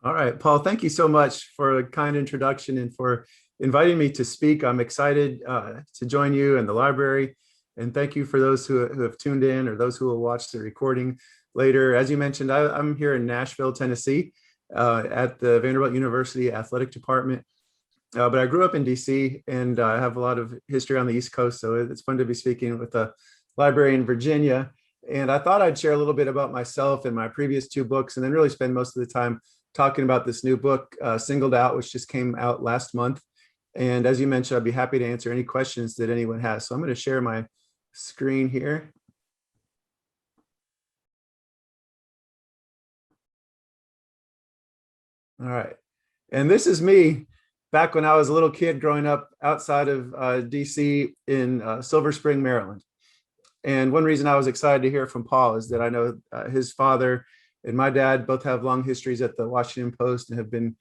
All right, Paul, thank you so much for a kind introduction and for inviting me to speak. I'm excited to join you in the library. And thank you for those who have tuned in or those who will watch the recording later. As you mentioned, I'm here in Nashville, Tennessee, at the Vanderbilt University Athletic Department. But I grew up in DC and I have a lot of history on the East Coast. So it's fun to be speaking with a library in Virginia. And I thought I'd share a little bit about myself and my previous two books, and then really spend most of the time talking about this new book, Singled Out, which just came out last month. And as you mentioned, I'd be happy to answer any questions that anyone has. So I'm going to share my screen here. All right. And this is me back when I was a little kid growing up outside of DC in Silver Spring, Maryland. And one reason I was excited to hear from Paul is that I know his father and my dad both have long histories at the Washington Post and have been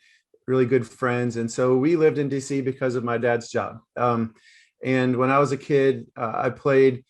really good friends. And so we lived in DC because of my dad's job. And when I was a kid, I played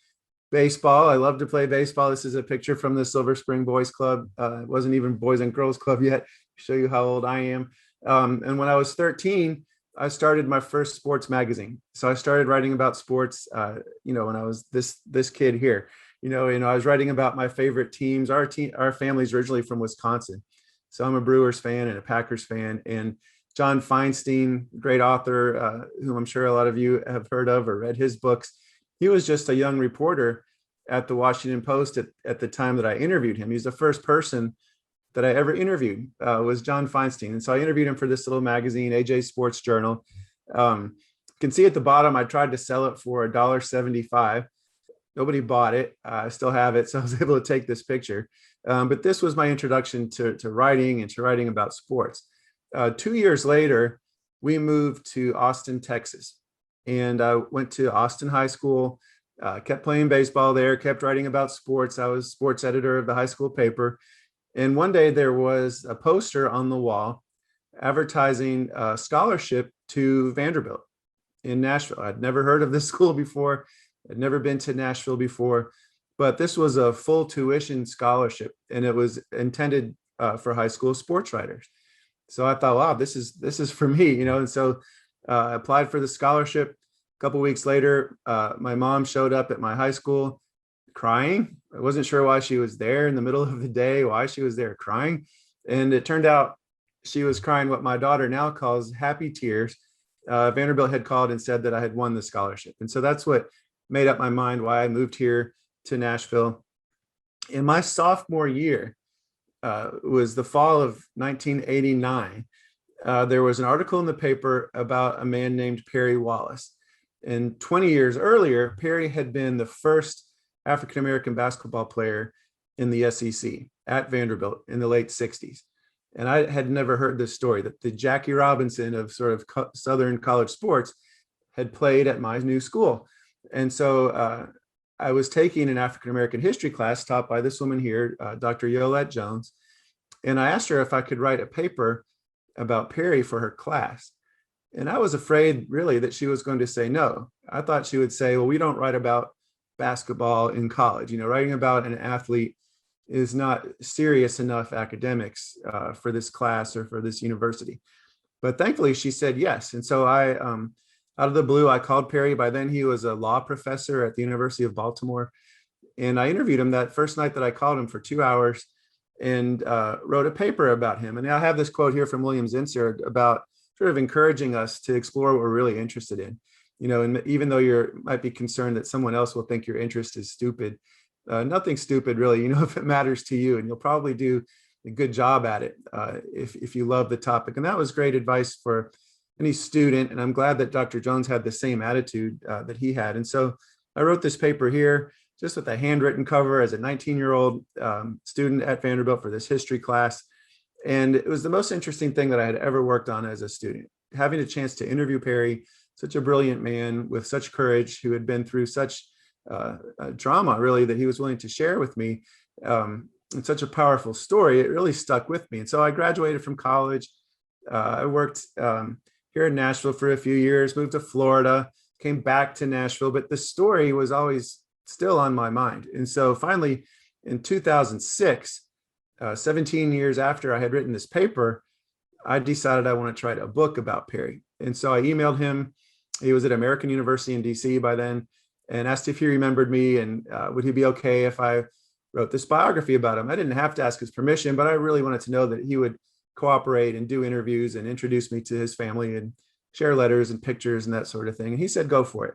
baseball. I loved to play baseball. This is a picture from the Silver Spring Boys Club. It wasn't even Boys and Girls Club yet. Show you how old I am. And when I was 13, I started my first sports magazine. So I started writing about sports, when I was this kid here. I was writing about my favorite teams. Our family's originally from Wisconsin. So I'm a Brewers fan and a Packers fan. And John Feinstein, great author, whom I'm sure a lot of you have heard of or read his books. He was just a young reporter at the Washington Post at the time that I interviewed him. He's the first person that I ever interviewed was John Feinstein. And so I interviewed him for this little magazine, AJ Sports Journal. You can see at the bottom, I tried to sell it for $1.75. Nobody bought it. I still have it, so I was able to take this picture. But this was my introduction to writing and to writing about sports. 2 years later, we moved to Austin, Texas. And I went to Austin High School, kept playing baseball there, kept writing about sports. I was sports editor of the high school paper. And one day there was a poster on the wall advertising a scholarship to Vanderbilt in Nashville. I'd never heard of this school before. I'd never been to Nashville before, but this was a full tuition scholarship and it was intended for high school sports writers. So I thought, wow, this is for me, and so I applied for the scholarship. A couple of weeks later, my mom showed up at my high school crying. I wasn't sure why she was there in the middle of the day, why she was there crying. And it turned out she was crying what my daughter now calls happy tears. Vanderbilt had called and said that I had won the scholarship. And so that's what made up my mind why I moved here to Nashville. In my sophomore year, was the fall of 1989. There was an article in the paper about a man named Perry Wallace. And 20 years earlier, Perry had been the first African-American basketball player in the SEC at Vanderbilt in the late 60s. And I had never heard this story, that the Jackie Robinson of sort of Southern college sports had played at my new school. And so I was taking an African-American history class taught by this woman here, Dr. Yolette Jones. And I asked her if I could write a paper about Perry for her class. And I was afraid really that she was going to say no. I thought she would say, well, we don't write about basketball in college. Writing about an athlete is not serious enough academics for this class or for this university. But thankfully she said yes. And so I, out of the blue, I called Perry. By then he was a law professor at the University of Baltimore. And I interviewed him that first night that I called him for 2 hours and wrote a paper about him. And I have this quote here from William Zinsser about sort of encouraging us to explore what we're really interested in. And even though you might be concerned that someone else will think your interest is stupid, nothing stupid really, if it matters to you, and you'll probably do a good job at it if you love the topic. And that was great advice for any student. And I'm glad that Dr. Jones had the same attitude that he had. And so I wrote this paper here just with a handwritten cover as a 19-year-old student at Vanderbilt for this history class. And it was the most interesting thing that I had ever worked on as a student, having a chance to interview Perry, such a brilliant man with such courage, who had been through such drama, really, that he was willing to share with me. And such a powerful story, it really stuck with me. And so I graduated from college. I worked here in Nashville for a few years, moved to Florida, came back to Nashville, but the story was always still on my mind. And so finally, in 2006, 17 years after I had written this paper, I decided I want to write a book about Perry. And so I emailed him. He was at American University in DC by then, and asked if he remembered me and would he be okay if I wrote this biography about him. I didn't have to ask his permission, but I really wanted to know that he would cooperate and do interviews and introduce me to his family and share letters and pictures and that sort of thing. And he said, go for it.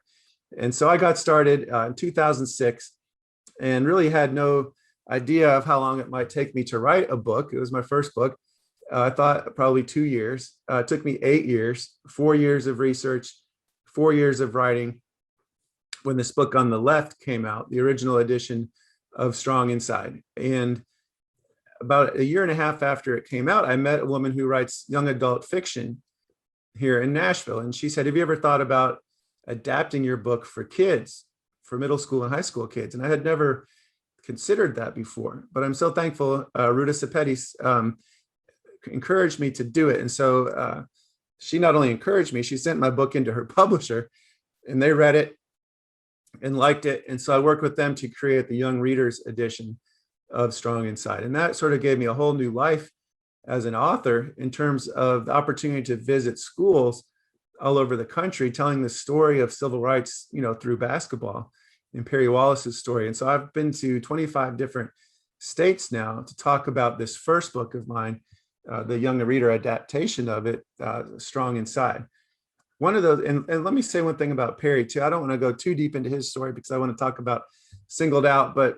And so I got started in 2006 and really had no idea of how long it might take me to write a book. It was my first book. I thought probably 2 years. It took me 8 years, 4 years of research, 4 years of writing. When this book on the left came out, the original edition of Strong Inside. And about a year and a half after it came out, I met a woman who writes young adult fiction here in Nashville. And she said, have you ever thought about adapting your book for kids, for middle school and high school kids? And I had never considered that before, but I'm so thankful. Ruta Sepetys encouraged me to do it. And so she not only encouraged me, she sent my book into her publisher and they read it and liked it. And so I worked with them to create the Young Readers edition of Strong Inside. And that sort of gave me a whole new life as an author in terms of the opportunity to visit schools all over the country, telling the story of civil rights, through basketball and Perry Wallace's story. And so I've been to 25 different states now to talk about this first book of mine, the young reader adaptation of it, Strong Inside. One of those, and let me say one thing about Perry too. I don't want to go too deep into his story because I want to talk about Singled Out, but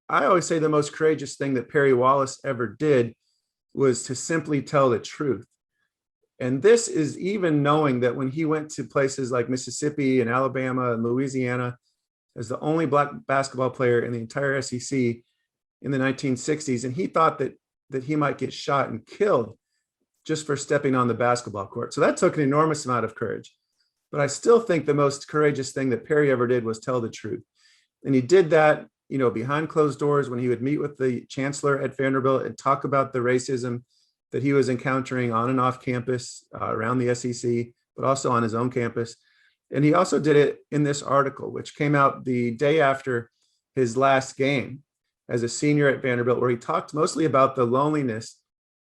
I always say the most courageous thing that Perry Wallace ever did was to simply tell the truth. And this is even knowing that when he went to places like Mississippi and Alabama and Louisiana as the only Black basketball player in the entire SEC in the 1960s, and he thought that he might get shot and killed just for stepping on the basketball court. So that took an enormous amount of courage. But I still think the most courageous thing that Perry ever did was tell the truth. And he did that, behind closed doors when he would meet with the chancellor at Vanderbilt and talk about the racism that he was encountering on and off campus around the SEC, but also on his own campus. And he also did it in this article, which came out the day after his last game as a senior at Vanderbilt, where he talked mostly about the loneliness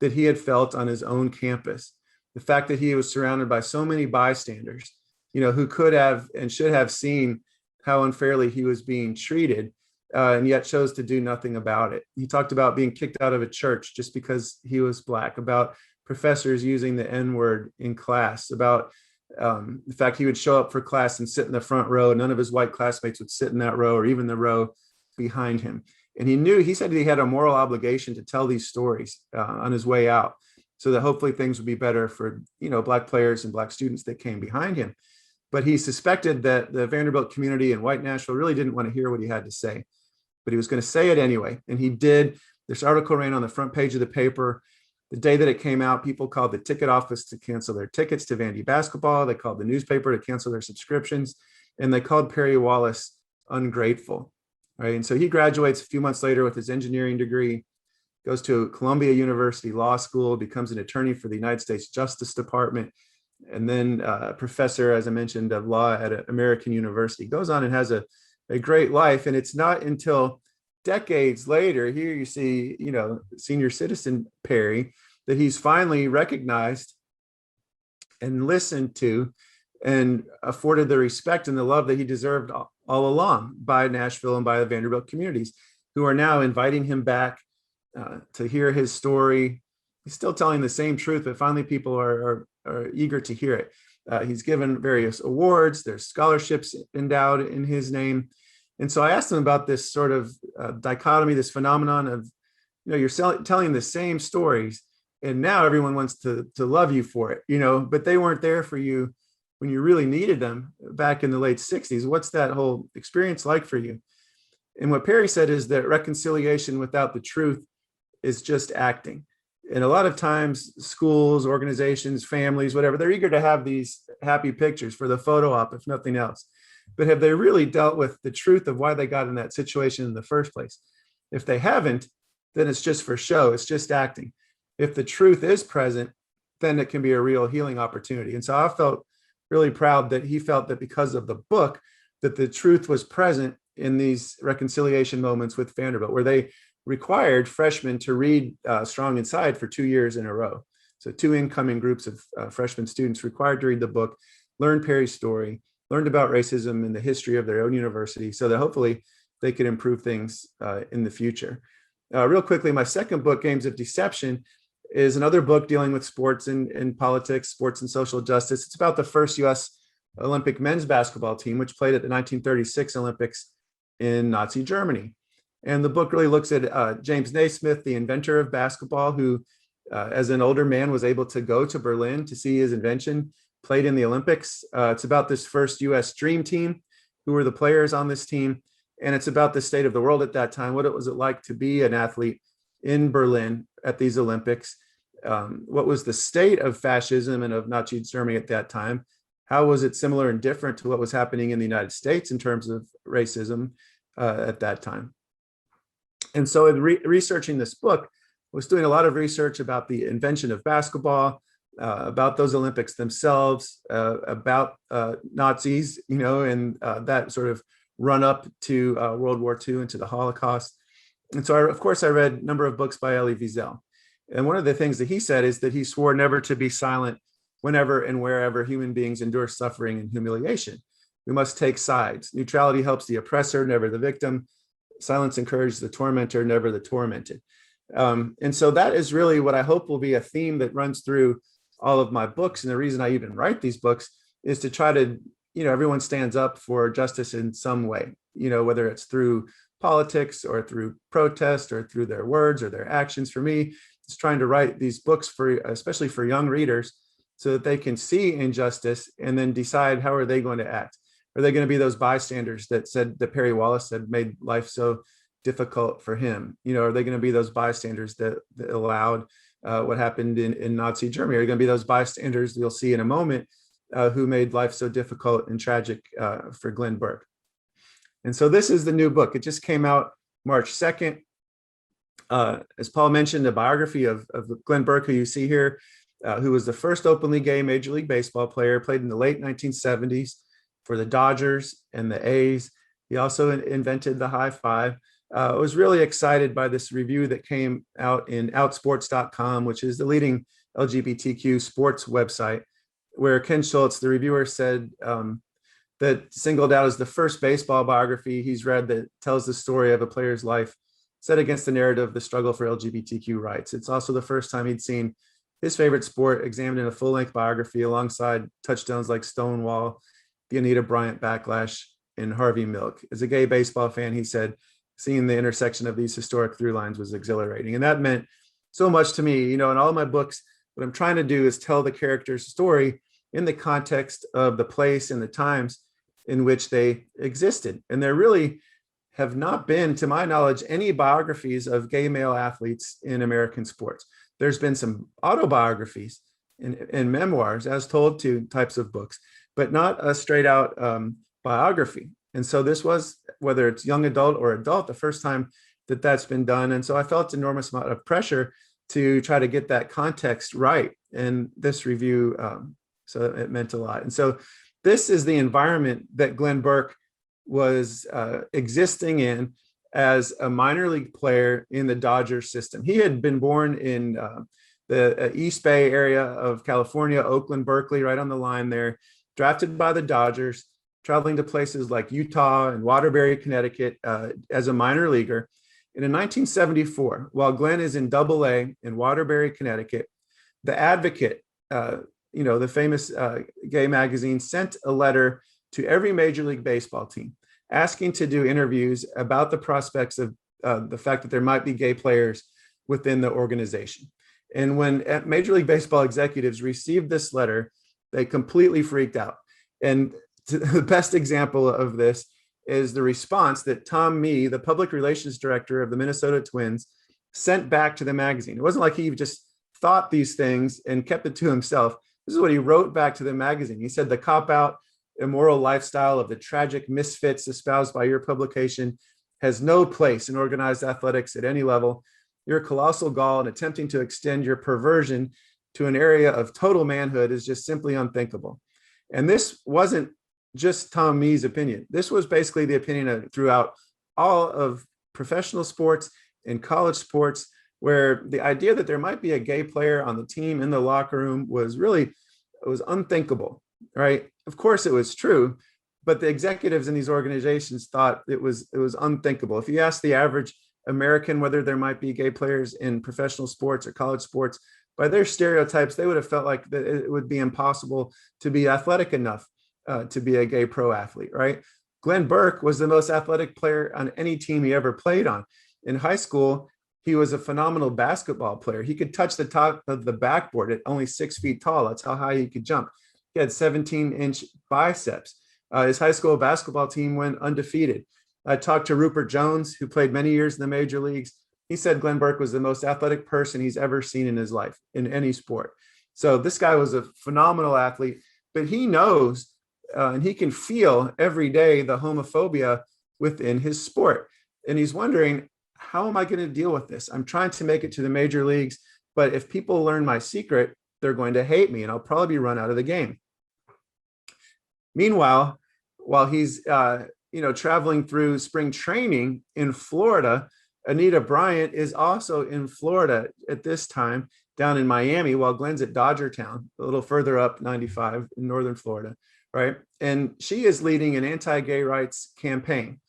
that he had felt on his own campus. The fact that he was surrounded by so many bystanders, who could have and should have seen how unfairly he was being treated, and yet chose to do nothing about it. He talked about being kicked out of a church just because he was Black, about professors using the N-word in class, about the fact he would show up for class and sit in the front row. None of his white classmates would sit in that row or even the row behind him. And he said he had a moral obligation to tell these stories on his way out so that hopefully things would be better for, Black players and Black students that came behind him. But he suspected that the Vanderbilt community in white Nashville really didn't want to hear what he had to say, but he was going to say it anyway. And he did. This article ran on the front page of the paper. The day that it came out, people called the ticket office to cancel their tickets to Vandy basketball. They called the newspaper to cancel their subscriptions, and they called Perry Wallace ungrateful. Right. And so he graduates a few months later with his engineering degree, goes to Columbia University Law School, becomes an attorney for the United States Justice Department, and then a professor, as I mentioned, of law at American University. Goes on and has a great life. And it's not until decades later, here you see, senior citizen Perry, that he's finally recognized and listened to and afforded the respect and the love that he deserved all along by Nashville and by the Vanderbilt communities, who are now inviting him back to hear his story. He's still telling the same truth, but finally people are eager to hear it. He's given various awards. There's scholarships endowed in his name. And so I asked him about this sort of dichotomy, this phenomenon of, you're telling the same stories, and now everyone wants to love you for it, but they weren't there for you when you really needed them back in the late 60s. What's that whole experience like for you? And what Perry said is that reconciliation without the truth is just acting. And a lot of times schools, organizations, families, whatever, they're eager to have these happy pictures for the photo op, if nothing else. But have they really dealt with the truth of why they got in that situation in the first place? If they haven't, then it's just for show. It's just acting. If the truth is present, then it can be a real healing opportunity. And so I felt really proud that he felt that because of the book, that the truth was present in these reconciliation moments with Vanderbilt, where they required freshmen to read Strong Inside for 2 years in a row. So 2 incoming groups of freshman students required to read the book, learned Perry's story, learned about racism and the history of their own university, so that hopefully they could improve things in the future. Real quickly, my second book, Games of Deception, is another book dealing with sports and politics, sports and social justice. It's about the first U.S. Olympic men's basketball team, which played at the 1936 Olympics in Nazi Germany. And the book really looks at James Naismith, the inventor of basketball, who, as an older man, was able to go to Berlin to see his invention played in the Olympics. It's about this first U.S. Dream Team, who were the players on this team. And it's about the state of the world at that time. What was it like to be an athlete in Berlin at these Olympics? What was the state of fascism and of Nazi Germany at that time? How was it similar and different to what was happening in the United States in terms of racism at that time? And so in researching this book, I was doing a lot of research about the invention of basketball, about those Olympics themselves, about Nazis, and that sort of run up to World War II and to the Holocaust. And so, of course, I read a number of books by Elie Wiesel. And one of the things that he said is that he swore never to be silent whenever and wherever human beings endure suffering and humiliation. We must take sides. Neutrality helps the oppressor, never the victim. Silence encourages the tormentor, never the tormented. And so that is really what I hope will be a theme that runs through all of my books. And the reason I even write these books is to try to, everyone stands up for justice in some way, whether it's through politics or through protest or through their words or their actions. For me, it's trying to write these books especially for young readers, so that they can see injustice and then decide how are they going to act. Are they going to be those bystanders that said that Perry Wallace had made life so difficult for him? Are they going to be those bystanders that allowed what happened in Nazi Germany? Are they going to be those bystanders you'll see in a moment who made life so difficult and tragic for Glenn Burke? And so this is the new book. It just came out March 2nd. As Paul mentioned, a biography of Glenn Burke, who you see here, who was the first openly gay Major League Baseball player, played in the late 1970s for the Dodgers and the A's. He also invented the high five. I was really excited by this review that came out in Outsports.com, which is the leading LGBTQ sports website, where Ken Schultz, the reviewer, said that singled out as the first baseball biography he's read that tells the story of a player's life set against the narrative of the struggle for LGBTQ rights. It's also the first time he'd seen his favorite sport examined in a full-length biography alongside touchstones like Stonewall, the Anita Bryant backlash, and Harvey Milk. As a gay baseball fan, he said, seeing the intersection of these historic through lines was exhilarating. And that meant so much to me. In all of my books, what I'm trying to do is tell the character's story in the context of the place and the times in which they existed. And there really have not been, to my knowledge, any biographies of gay male athletes in American sports. There's been some autobiographies and memoirs, as told to types of books, but not a straight out biography. And so this was, whether it's young adult or adult, the first time that that's been done. And so I felt an enormous amount of pressure to try to get that context right. And this review, so it meant a lot. And so this is the environment that Glenn Burke was existing in as a minor league player in the Dodgers system. He had been born in the East Bay area of California, Oakland, Berkeley, right on the line there, drafted by the Dodgers, traveling to places like Utah and Waterbury, Connecticut as a minor leaguer. And in 1974, while Glenn is in AA in Waterbury, Connecticut, The Advocate, the famous gay magazine, sent a letter to every Major League Baseball team asking to do interviews about the prospects of the fact that there might be gay players within the organization. And when Major League Baseball executives received this letter, they completely freaked out. And the best example of this is the response that Tom Mee, the public relations director of the Minnesota Twins, sent back to the magazine. It wasn't like he just thought these things and kept it to himself. This is what he wrote back to the magazine. He said, "The cop-out, immoral lifestyle of the tragic misfits espoused by your publication has no place in organized athletics at any level. Your colossal gall in attempting to extend your perversion to an area of total manhood is just simply unthinkable." And this wasn't just Tom Mee's opinion. This was basically the opinion throughout all of professional sports and college sports. where the idea that there might be a gay player on the team in the locker room was really, it was unthinkable, right? Of course it was true, but the executives in these organizations thought it was unthinkable. If you ask the average American whether there might be gay players in professional sports or college sports, by their stereotypes, they would have felt like that it would be impossible to be athletic enough to be a gay pro athlete, right? Glenn Burke was the most athletic player on any team he ever played on. In high school, he was a phenomenal basketball player. He could touch the top of the backboard at only 6 feet tall. That's how high he could jump. He had 17-inch biceps. His high school basketball team went undefeated. I talked to Rupert Jones, who played many years in the major leagues. He said Glenn Burke was the most athletic person he's ever seen in his life in any sport. So this guy was a phenomenal athlete, but he knows and he can feel every day the homophobia within his sport. And he's wondering, how am I going to deal with this? I'm trying to make it to the major leagues, but if people learn my secret, they're going to hate me and I'll probably be run out of the game. Meanwhile, while he's traveling through spring training in Florida, Anita Bryant is also in Florida at this time, down in Miami, while Glenn's at Dodger Town, a little further up 95 in northern Florida, right? And she is leading an anti-gay rights campaign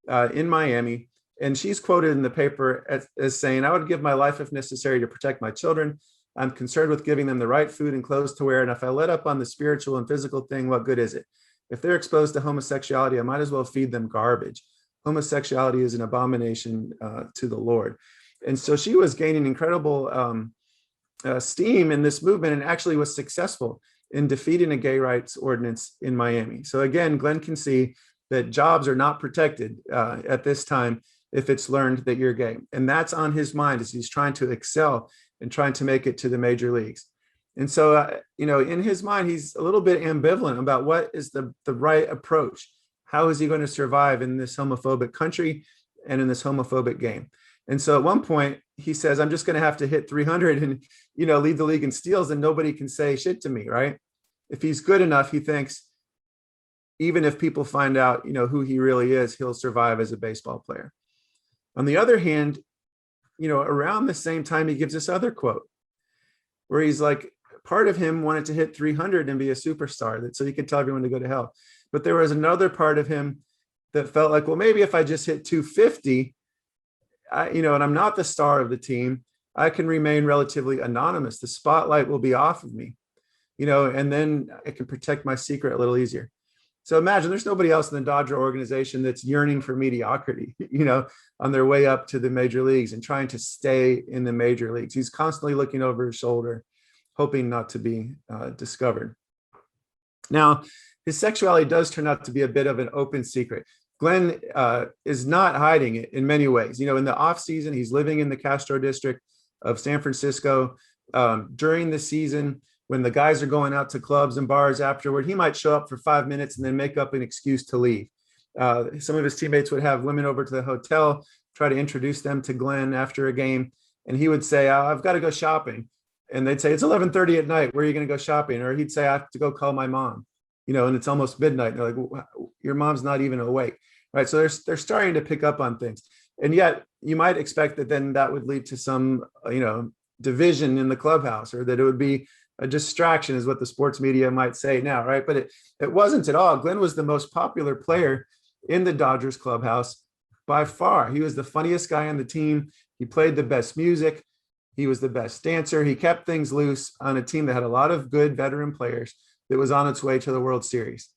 in Miami. And she's quoted in the paper as saying, "I would give my life if necessary to protect my children. I'm concerned with giving them the right food and clothes to wear. And if I let up on the spiritual and physical thing, what good is it? If they're exposed to homosexuality, I might as well feed them garbage. Homosexuality is an abomination to the Lord." And so she was gaining incredible steam in this movement and actually was successful in defeating a gay rights ordinance in Miami. So again, Glenn can see that jobs are not protected at this time if it's learned that you're gay. And that's on his mind as he's trying to excel and trying to make it to the major leagues. And so, in his mind, he's a little bit ambivalent about what is the right approach. How is he going to survive in this homophobic country and in this homophobic game? And so at one point he says, I'm just going to have to hit 300 and, lead the league in steals and nobody can say shit to me, right? If he's good enough, he thinks, even if people find out, who he really is, he'll survive as a baseball player. On the other hand, around the same time, he gives this other quote where he's like, part of him wanted to hit 300 and be a superstar so he could tell everyone to go to hell. But there was another part of him that felt like, well, maybe if I just hit 250, and I'm not the star of the team, I can remain relatively anonymous. The spotlight will be off of me, and then I can protect my secret a little easier. So imagine there's nobody else in the Dodger organization that's yearning for mediocrity, on their way up to the major leagues and trying to stay in the major leagues. He's constantly looking over his shoulder, hoping not to be discovered. Now, his sexuality does turn out to be a bit of an open secret. Glenn is not hiding it in many ways. In the off season, he's living in the Castro district of San Francisco. During the season, when the guys are going out to clubs and bars afterward, he might show up for 5 minutes and then make up an excuse to leave. Some of his teammates would have women over to the hotel, try to introduce them to Glenn after a game. And he would say, I've got to go shopping. And they'd say, it's 11:30 at night. Where are you going to go shopping? Or he'd say, I have to go call my mom, and it's almost midnight. And they're like, well, your mom's not even awake. Right. So they're starting to pick up on things. And yet you might expect that then that would lead to some, division in the clubhouse, or that it would be a distraction, is what the sports media might say now. Right. But it wasn't at all. Glenn was the most popular player in the Dodgers clubhouse by far. He was the funniest guy on the team. He played the best music. He was the best dancer. He kept things loose on a team that had a lot of good veteran players that was on its way to the World Series.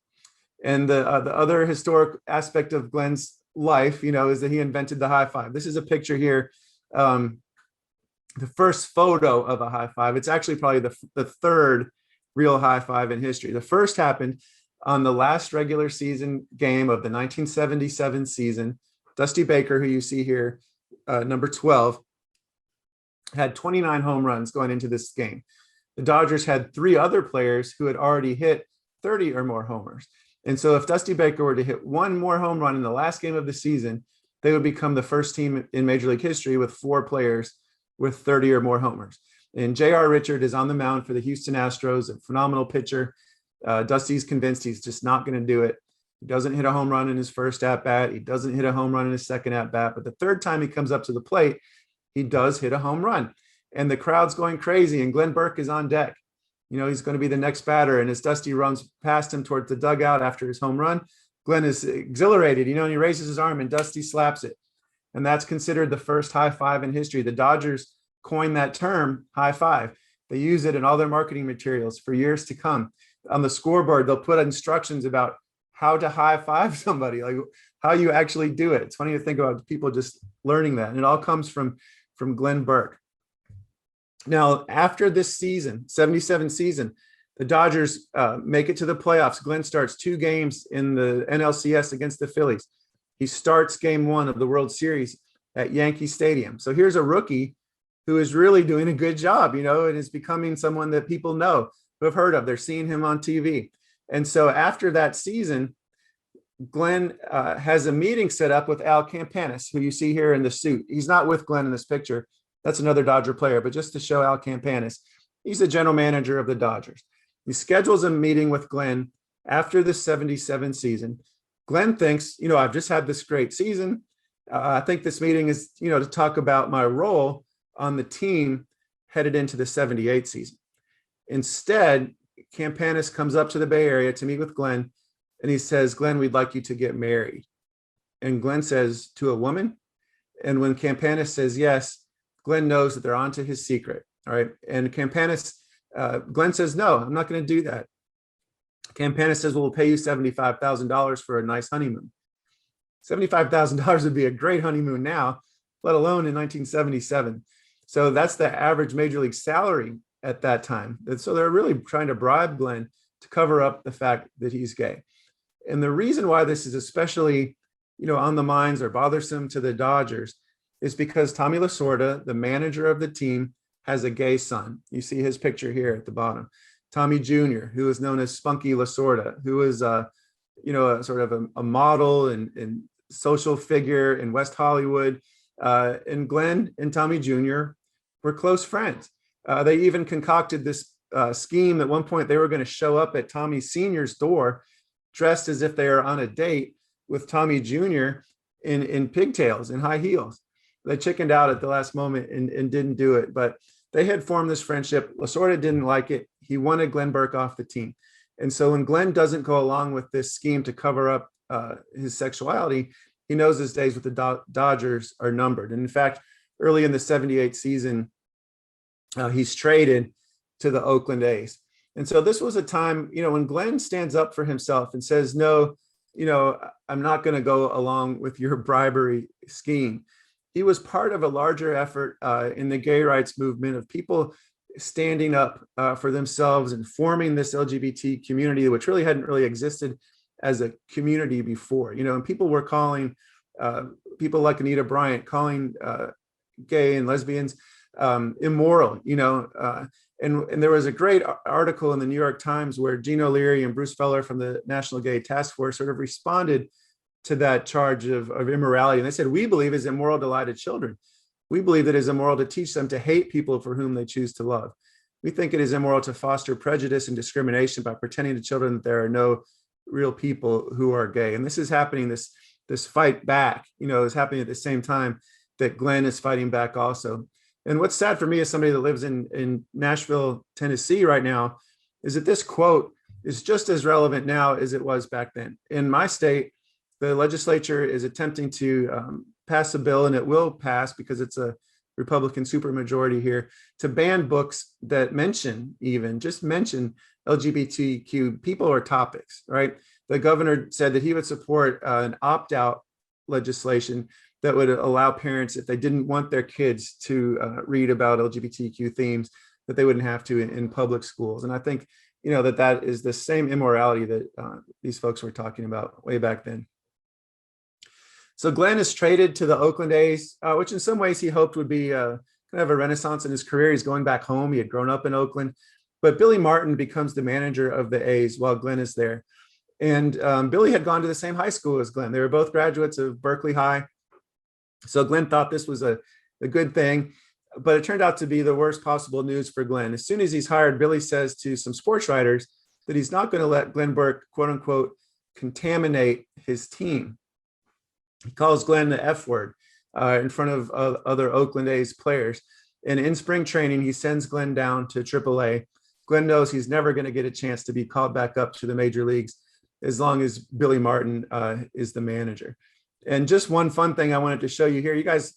And the other historic aspect of Glenn's life, is that he invented the high five. This is a picture here, the first photo of a high five. It's actually probably the third real high five in history. The first happened on the last regular season game of the 1977 season. Dusty Baker, who you see here, number 12, had 29 home runs going into this game. The Dodgers had 3 other players who had already hit 30 or more homers. And so if Dusty Baker were to hit one more home run in the last game of the season, they would become the first team in Major League history with 4 players with 30 or more homers. And J.R. Richard is on the mound for the Houston Astros, a phenomenal pitcher. Dusty's convinced he's just not going to do it. He doesn't hit a home run in his first at-bat. He doesn't hit a home run in his second at-bat. But the third time he comes up to the plate, he does hit a home run, and the crowd's going crazy, and Glenn Burke is on deck. He's going to be the next batter, and as Dusty runs past him towards the dugout after his home run, Glenn is exhilarated, and he raises his arm and Dusty slaps it. And that's considered the first high five in history. The Dodgers coined that term, high five. They use it in all their marketing materials for years to come. On the scoreboard, they'll put instructions about how to high five somebody, like how you actually do it. It's funny to think about people just learning that. And it all comes from Glenn Burke. Now, after this season, 77 season, the Dodgers make it to the playoffs. Glenn starts 2 games in the NLCS against the Phillies. He starts game 1 of the World Series at Yankee Stadium. So here's a rookie who is really doing a good job, and is becoming someone that people know, who have heard of. They're seeing him on TV. And so after that season, Glenn has a meeting set up with Al Campanis, who you see here in the suit. He's not with Glenn in this picture. That's another Dodger player, but just to show Al Campanis, he's the general manager of the Dodgers. He schedules a meeting with Glenn after the 77 season. Glenn thinks, I've just had this great season. I think this meeting is, to talk about my role on the team headed into the 78 season. Instead, Campanis comes up to the Bay Area to meet with Glenn, and he says, Glenn, we'd like you to get married. And Glenn says, to a woman? And when Campanis says yes, Glenn knows that they're onto his secret. All right. And Glenn says, no, I'm not going to do that. Campanis says, well, we'll pay you $75,000 for a nice honeymoon. $75,000 would be a great honeymoon now, let alone in 1977. So that's the average major league salary at that time. And so they're really trying to bribe Glenn to cover up the fact that he's gay. And the reason why this is especially, on the minds or bothersome to the Dodgers is because Tommy Lasorda, the manager of the team, has a gay son. You see his picture here at the bottom. Tommy Jr., who is known as Spunky Lasorda, who is a sort of a model and social figure in West Hollywood. And Glenn and Tommy Jr. were close friends. They even concocted this scheme. At one point, they were going to show up at Tommy Sr.'s door dressed as if they are on a date with Tommy Jr. in pigtails and high heels. They chickened out at the last moment and didn't do it. But they had formed this friendship. Lasorda didn't like it. He wanted Glenn Burke off the team. And so when Glenn doesn't go along with this scheme to cover up his sexuality, he knows his days with the Dodgers are numbered. And in fact, early in the 78 season, he's traded to the Oakland A's. And so this was a time, when Glenn stands up for himself and says, no, I'm not going to go along with your bribery scheme. He was part of a larger effort in the gay rights movement of people standing up for themselves and forming this LGBT community, which really hadn't really existed as a community before, and people were calling people like Anita Bryant, calling gay and lesbians immoral, and there was a great article in the New York Times where Gene O'Leary and Bruce Feller from the National Gay Task Force sort of responded to that charge of immorality. And they said, we believe it's immoral to lie to children. We believe that it is immoral to teach them to hate people for whom they choose to love. We think it is immoral to foster prejudice and discrimination by pretending to children that there are no real people who are gay. And this is happening, this fight back, is happening at the same time that Glenn is fighting back also. And what's sad for me as somebody that lives in Nashville, Tennessee right now, is that this quote is just as relevant now as it was back then. In my state, the legislature is attempting to pass a bill, and it will pass because it's a Republican supermajority here, to ban books that just mention LGBTQ people or topics, right? The governor said that he would support an opt-out legislation that would allow parents, if they didn't want their kids to read about LGBTQ themes, that they wouldn't have to in public schools. And I think, that is the same immorality that these folks were talking about way back then. So Glenn is traded to the Oakland A's, which in some ways he hoped would be kind of a renaissance in his career. He's going back home. He had grown up in Oakland, but Billy Martin becomes the manager of the A's while Glenn is there. And Billy had gone to the same high school as Glenn. They were both graduates of Berkeley High. So Glenn thought this was a good thing, but it turned out to be the worst possible news for Glenn. As soon as he's hired, Billy says to some sports writers that he's not going to let Glenn Burke, quote unquote, contaminate his team. He calls Glenn the F word. in front of other Oakland A's players. And in spring training, he sends Glenn down to AAA. Glenn knows he's never going to get a chance to be called back up to the major leagues as long as Billy Martin is the manager. And just one fun thing I wanted to show you here. You guys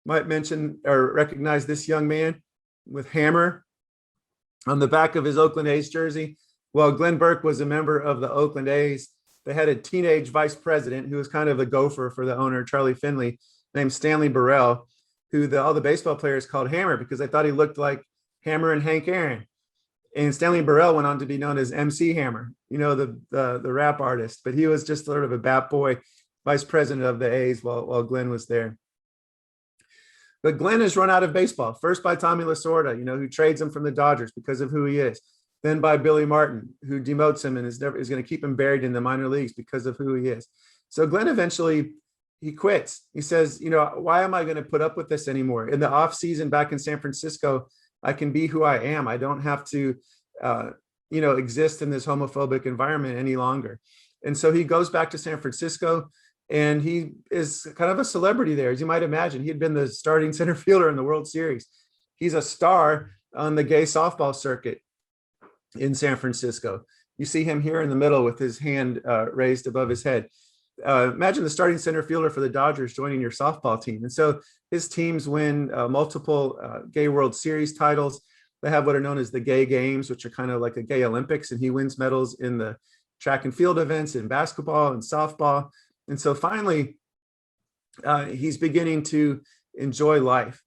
might mention or recognize this young man with Hammer on the back of his Oakland A's jersey. Well, Glenn Burke was a member of the Oakland A's. They had a teenage vice president who was kind of a gopher for the owner, Charlie Finley, named Stanley Burrell, who all the baseball players called Hammer because they thought he looked like Hammer and Hank Aaron. And Stanley Burrell went on to be known as MC Hammer, the rap artist, but he was just sort of a bat boy, vice president of the A's while Glenn was there. But Glenn has run out of baseball, first by Tommy Lasoda, who trades him from the Dodgers because of who he is. Then by Billy Martin, who demotes him and is going to keep him buried in the minor leagues because of who he is. So Glenn eventually, he quits. He says, why am I going to put up with this anymore? In the off season back in San Francisco, I can be who I am. I don't have to, exist in this homophobic environment any longer. And so he goes back to San Francisco, and he is kind of a celebrity there. As you might imagine, he had been the starting center fielder in the World Series. He's a star on the gay softball circuit in San Francisco. You see him here in the middle with his hand raised above his head. Imagine the starting center fielder for the Dodgers joining your softball team. And so his teams win multiple gay World Series titles. They have what are known as the gay games, which are kind of like a gay Olympics. And he wins medals in the track and field events, in basketball and softball. And so finally, he's beginning to enjoy life.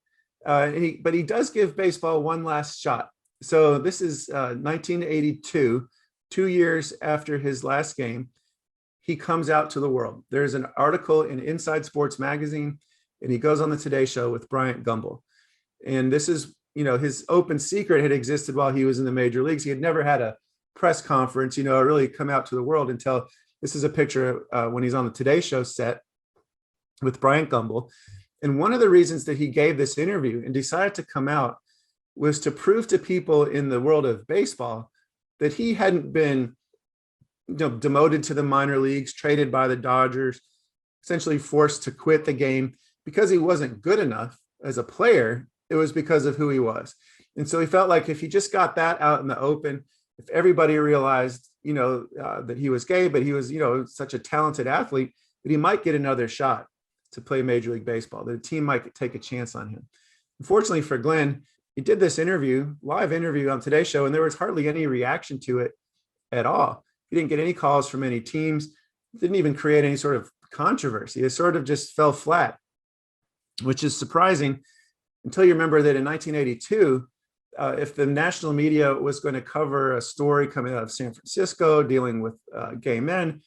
But he does give baseball one last shot. So this is 1982, 2 years after his last game. He comes out to the world. There's an article in Inside Sports Magazine, and he goes on the Today Show with Bryant Gumbel. And this is, his open secret had existed while he was in the major leagues. He had never had a press conference, really come out to the world until this is a picture when he's on the Today Show set with Bryant Gumbel. And one of the reasons that he gave this interview and decided to come out was to prove to people in the world of baseball that he hadn't been demoted to the minor leagues, traded by the Dodgers, essentially forced to quit the game because he wasn't good enough as a player. It was because of who he was. And so he felt like if he just got that out in the open, if everybody realized, that he was gay, but he was, such a talented athlete, that he might get another shot to play Major League Baseball, that a team might take a chance on him. Unfortunately for Glenn, he did this live interview on Today's Show, and there was hardly any reaction to it at all. He didn't get any calls from any teams, didn't even create any sort of controversy. It sort of just fell flat, which is surprising until you remember that in 1982, if the national media was going to cover a story coming out of San Francisco dealing with gay men,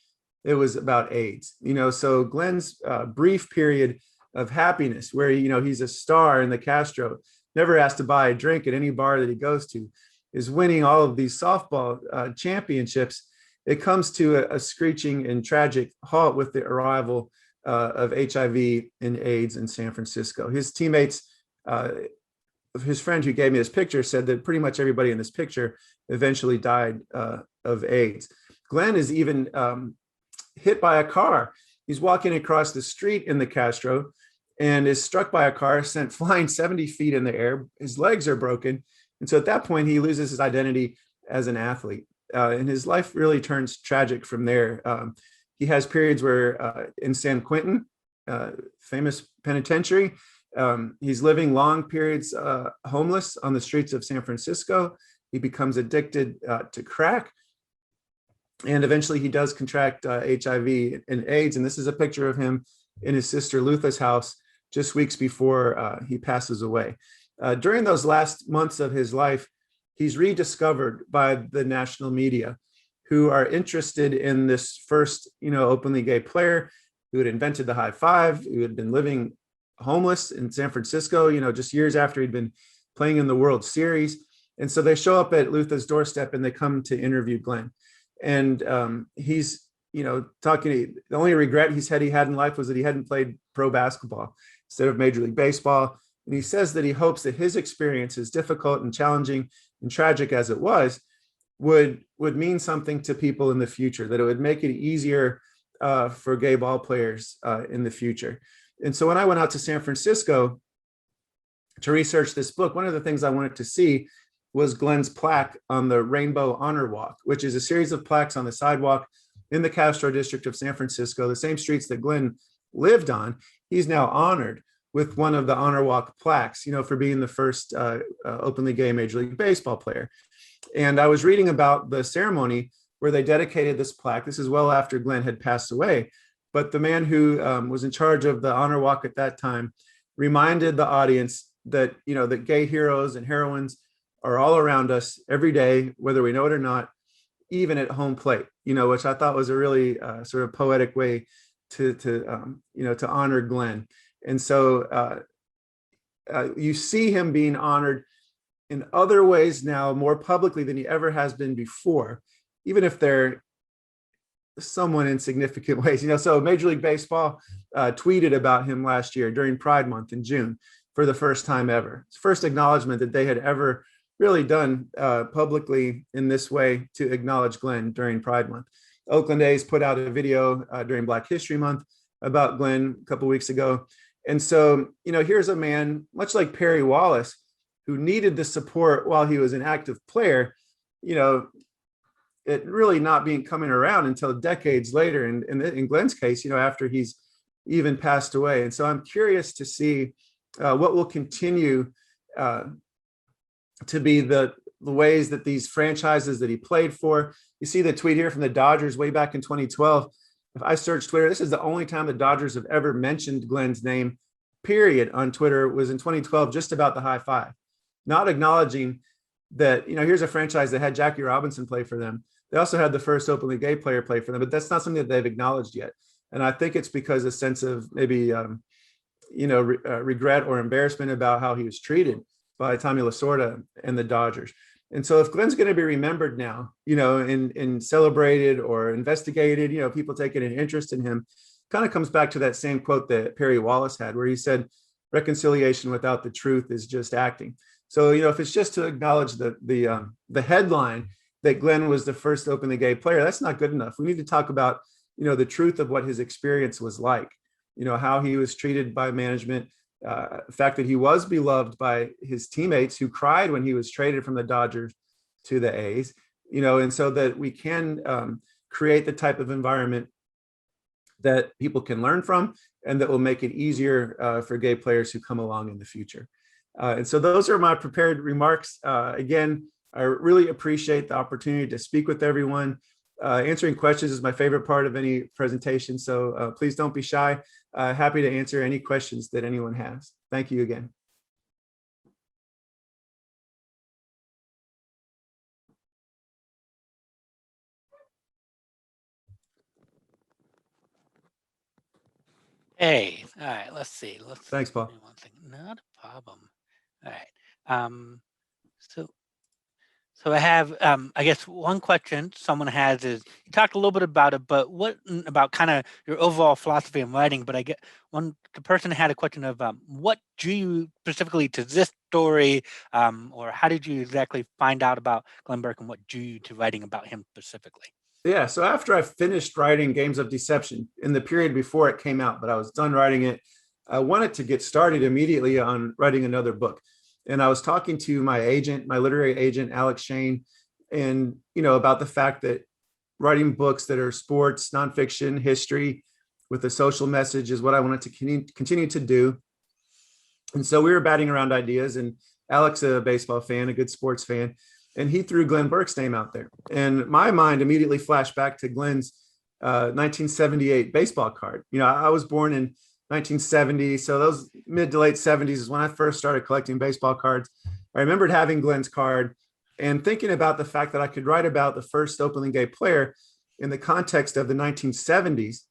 it was about AIDS. So Glenn's brief period of happiness where, he's a star in the Castro, never has to buy a drink at any bar that he goes to, is winning all of these softball championships. It comes to a screeching and tragic halt with the arrival of HIV and AIDS in San Francisco. His teammates, his friend who gave me this picture said that pretty much everybody in this picture eventually died of AIDS. Glenn is even hit by a car. He's walking across the street in the Castro and is struck by a car, sent flying 70 feet in the air. His legs are broken. And so at that point, he loses his identity as an athlete. And his life really turns tragic from there. He has periods where in San Quentin, famous penitentiary, he's living long periods homeless on the streets of San Francisco. He becomes addicted to crack. And eventually he does contract HIV and AIDS. And this is a picture of him in his sister Lutha's house just weeks before he passes away. During those last months of his life, he's rediscovered by the national media who are interested in this first, openly gay player who had invented the high five, who had been living homeless in San Francisco, just years after he'd been playing in the World Series. And so they show up at Lutha's doorstep and they come to interview Glenn. And he's, talking, the only regret he said he had in life was that he hadn't played pro basketball instead of Major League Baseball. And he says that he hopes that his experience, as difficult and challenging and tragic as it was, would mean something to people in the future, that it would make it easier for gay ball players in the future. And so when I went out to San Francisco to research this book, one of the things I wanted to see was Glenn's plaque on the Rainbow Honor Walk, which is a series of plaques on the sidewalk in the Castro district of San Francisco, the same streets that Glenn lived on. He's now honored with one of the Honor Walk plaques, for being the first openly gay Major League Baseball player. And I was reading about the ceremony where they dedicated this plaque. This is well after Glenn had passed away. But the man who was in charge of the Honor Walk at that time reminded the audience that, that gay heroes and heroines are all around us every day, whether we know it or not, even at home plate, which I thought was a really sort of poetic way to honor Glenn. And so you see him being honored in other ways now, more publicly than he ever has been before, even if they're somewhat insignificant ways. So Major League Baseball tweeted about him last year during Pride Month in June for the first time ever. It's first acknowledgement that they had ever really done publicly in this way to acknowledge Glenn during Pride Month. Oakland A's put out a video during Black History Month about Glenn a couple of weeks ago. And so, here's a man, much like Perry Wallace, who needed the support while he was an active player, it really not being coming around until decades later. And in Glenn's case, after he's even passed away. And so I'm curious to see what will continue to be the ways that these franchises that he played for. You see the tweet here from the Dodgers way back in 2012. If I search Twitter, this is the only time the Dodgers have ever mentioned Glenn's name, period, on Twitter, was in 2012, just about the high five, not acknowledging that, here's a franchise that had Jackie Robinson play for them. They also had the first openly gay player play for them, but that's not something that they've acknowledged yet. And I think it's because a sense of maybe, regret or embarrassment about how he was treated by Tommy Lasoda and the Dodgers. And so if Glenn's going to be remembered now, and celebrated or investigated, people taking an interest in him, kind of comes back to that same quote that Perry Wallace had, where he said, reconciliation without the truth is just acting. So, if it's just to acknowledge the headline that Glenn was the first openly gay player, that's not good enough. We need to talk about, the truth of what his experience was like, how he was treated by management, the fact that he was beloved by his teammates who cried when he was traded from the Dodgers to the A's, and so that we can create the type of environment that people can learn from and that will make it easier for gay players who come along in the future. And so those are my prepared remarks. Again, I really appreciate the opportunity to speak with everyone. Answering questions is my favorite part of any presentation, so please don't be shy. Happy to answer any questions that anyone has. Thank you again. Hey, all right, let's see. Thanks, Paul. One thing. Not a problem. All right. So I have, I guess one question someone has is, you talked a little bit about it, but what about kind of your overall philosophy in writing? But I get the person had a question of what drew you specifically to this story, or how did you exactly find out about Glenn Burke and what drew you to writing about him specifically? Yeah, so after I finished writing Games of Deception in the period before it came out, but I was done writing it, I wanted to get started immediately on writing another book. And I was talking to my agent, my literary agent, Alex Shane, and, about the fact that writing books that are sports, nonfiction, history with a social message is what I wanted to continue to do. And so we were batting around ideas, and Alex, a baseball fan, a good sports fan, and he threw Glenn Burke's name out there. And my mind immediately flashed back to Glenn's 1978 baseball card. I was born in 1970. So those mid to late 70s is when I first started collecting baseball cards. I remembered having Glenn's card and thinking about the fact that I could write about the first openly gay player in the context of the 1970s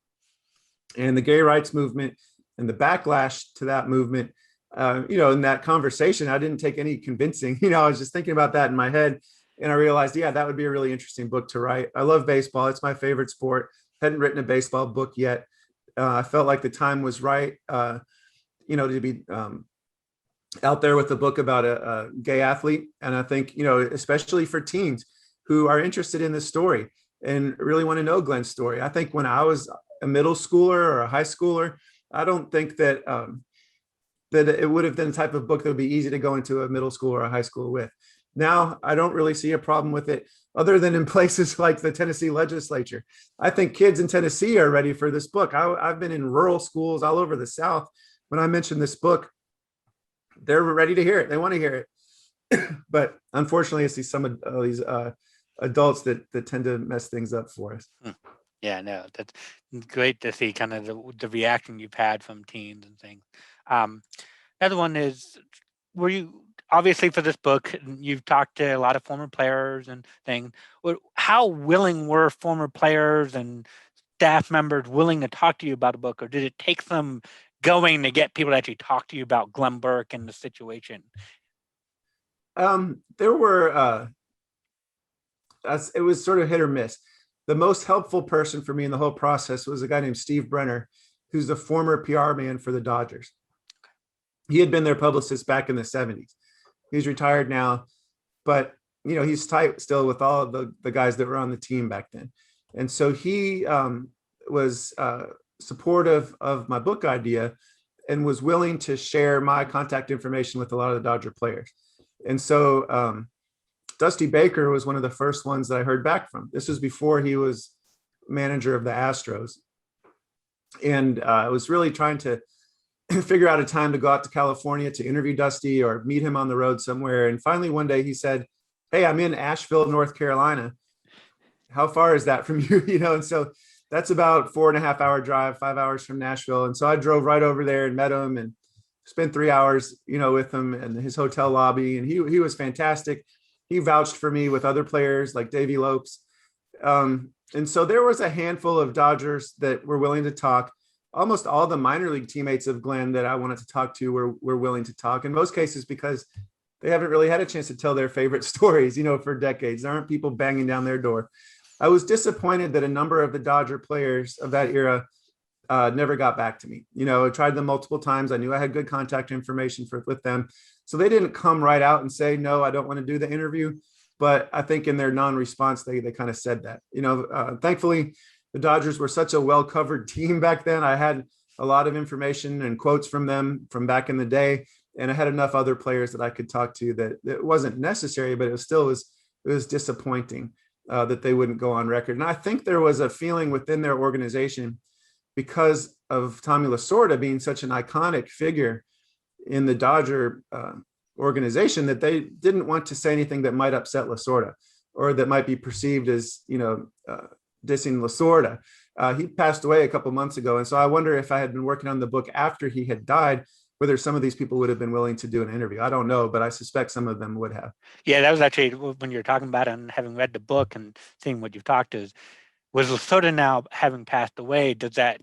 and the gay rights movement and the backlash to that movement. In that conversation, I didn't take any convincing, I was just thinking about that in my head. And I realized, yeah, that would be a really interesting book to write. I love baseball. It's my favorite sport. Hadn't written a baseball book yet. I felt like the time was right, to be out there with a book about a gay athlete. And I think, especially for teens who are interested in this story and really want to know Glenn's story. I think when I was a middle schooler or a high schooler, I don't think that that it would have been the type of book that would be easy to go into a middle school or a high school with. Now, I don't really see a problem with it other than in places like the Tennessee legislature. I think kids in Tennessee are ready for this book. I've been in rural schools all over the South. When I mentioned this book, they're ready to hear it. They want to hear it. But unfortunately, I see some of these adults that tend to mess things up for us. Yeah, no, that's great to see kind of the reaction you've had from teens and things. Another one is, were you, obviously for this book, you've talked to a lot of former players and things. How willing were former players and staff members willing to talk to you about a book, or did it take some going to get people to actually talk to you about Glenn Burke and the situation? There were, it was sort of hit or miss. The most helpful person for me in the whole process was a guy named Steve Brenner, who's the former PR man for the Dodgers. He had been their publicist back in the 70s. He's retired now, but he's tight still with all the guys that were on the team back then. And so he was supportive of my book idea and was willing to share my contact information with a lot of the Dodger players. And so Dusty Baker was one of the first ones that I heard back from. This was before he was manager of the Astros. And I was really trying to figure out a time to go out to California to interview Dusty or meet him on the road somewhere. And finally, one day he said, "Hey, I'm in Asheville, North Carolina. How far is that from you?" And so that's about 4.5 hour drive, 5 hours from Nashville. And so I drove right over there and met him and spent 3 hours, with him in his hotel lobby. And he was fantastic. He vouched for me with other players like Davey Lopes. And so there was a handful of Dodgers that were willing to talk. Almost all the minor league teammates of Glenn that I wanted to talk to were willing to talk, in most cases because they haven't really had a chance to tell their favorite stories, for decades. There aren't people banging down their door. I was disappointed that a number of the Dodger players of that era never got back to me. I tried them multiple times. I knew I had good contact information with them. So they didn't come right out and say, "No, I don't want to do the interview." But I think in their non-response, they kind of said that. Thankfully, the Dodgers were such a well-covered team back then. I had a lot of information and quotes from them from back in the day. And I had enough other players that I could talk to that it wasn't necessary, but it was disappointing that they wouldn't go on record. And I think there was a feeling within their organization, because of Tommy Lasorda being such an iconic figure in the Dodger organization, that they didn't want to say anything that might upset Lasorda or that might be perceived as, dissing Lasorda. He passed away a couple months ago. And so I wonder if I had been working on the book after he had died, whether some of these people would have been willing to do an interview. I don't know, but I suspect some of them would have. Yeah, that was actually when you're talking about it and having read the book and seeing what you've talked to. Was Lasoda now having passed away, does that,